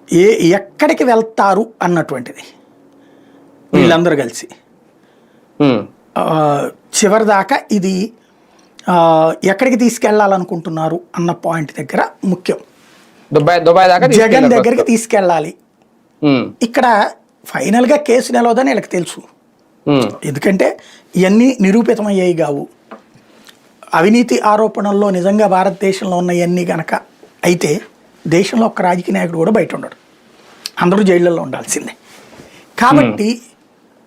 ఏ ఎక్కడికి వెళ్తారు అన్నటువంటిది వీళ్ళందరూ కలిసి చివరిదాకా ఇది ఎక్కడికి తీసుకెళ్లాలనుకుంటున్నారు అన్న పాయింట్ దగ్గర ముఖ్యం. దుబాయ్ దాకా జగన్ దగ్గరికి తీసుకెళ్ళాలి. ఇక్కడ ఫైనల్ గా కేసు నిలవదని వీళ్ళకి తెలుసు. ఎందుకంటే ఇవన్నీ నిరూపితమయ్యాయి కావు. అవినీతి ఆరోపణల్లో నిజంగా భారతదేశంలో ఉన్న ఇవన్నీ గనక అయితే దేశంలో ఒక్క రాజకీయ నాయకుడు కూడా బయట ఉండడు, అందరూ జైళ్ళల్లో ఉండాల్సిందే. కాబట్టి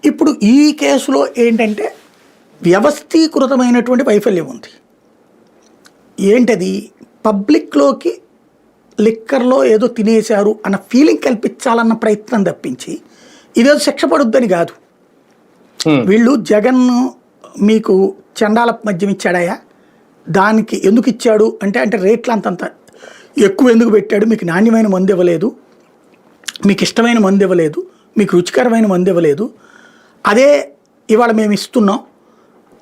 ఇప్పుడు ఈ కేసులో ఏంటంటే వ్యవస్థీకృతమైనటువంటి వైఫల్యం ఉంది. ఏంటది? పబ్లిక్లోకి లిక్కర్లో ఏదో తినేశారు అన్న ఫీలింగ్ కల్పించాలన్న ప్రయత్నం తప్పించి ఇదేదో శిక్ష పడుద్దని కాదు. వీళ్ళు జగన్ మీకు చండాల మద్యం ఇచ్చాడయా, దానికి ఎందుకు ఇచ్చాడు అంటే అంటే రేట్లు అంతంత ఎక్కువ ఎందుకు పెట్టాడు, మీకు నాణ్యమైన మందు ఇవ్వలేదు, మీకు ఇష్టమైన మందు ఇవ్వలేదు, మీకు రుచికరమైన మందు ఇవ్వలేదు, అదే ఇవాళ మేము ఇస్తున్నాం,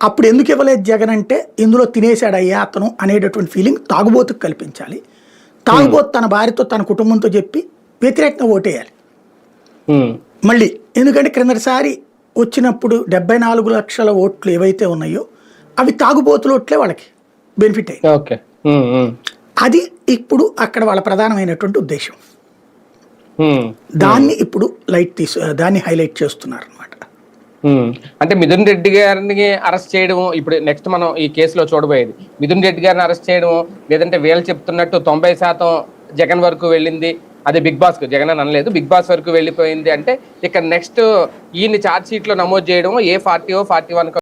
అప్పుడు ఎందుకు ఇవ్వలేదు జగన్ అంటే ఇందులో తినేశాడయ్యా అతను అనేటటువంటి ఫీలింగ్ తాగుబోతుకు కల్పించాలి. తాగుబోతు తన భార్యతో తన కుటుంబంతో చెప్పి వ్యతిరేకంగా ఓటేయాలి మళ్ళీ. ఎందుకంటే క్రిందటిసారి వచ్చినప్పుడు 74 లక్షల ఓట్లు ఏవైతే ఉన్నాయో అవి తాగుబోతుల ఓట్లే వాళ్ళకి బెనిఫిట్ అయ్యింది. అది ఇప్పుడు అక్కడ వాళ్ళ ప్రధానమైనటువంటి ఉద్దేశం. దాన్ని ఇప్పుడు దాన్ని హైలైట్ చేస్తున్నారు అనమాట. అంటే మిథున్ రెడ్డి గారిని అరెస్ట్ చేయడం ఇప్పుడు నెక్స్ట్ మనం ఈ కేసులో చూడబోయేది. మిథున్ రెడ్డి గారిని అరెస్ట్ చేయడం, లేదంటే వీళ్ళు చెప్తున్నట్టు 90% జగన్ వరకు వెళ్ళింది, అది బిగ్ బాస్ కు, జగన్ అని అనలేదు, బిగ్ బాస్ వరకు వెళ్ళిపోయింది అంటే ఇక నెక్స్ట్ ఈయన్ని ఛార్జ్ షీట్ లో నమోదు చేయడం ఏ 40 41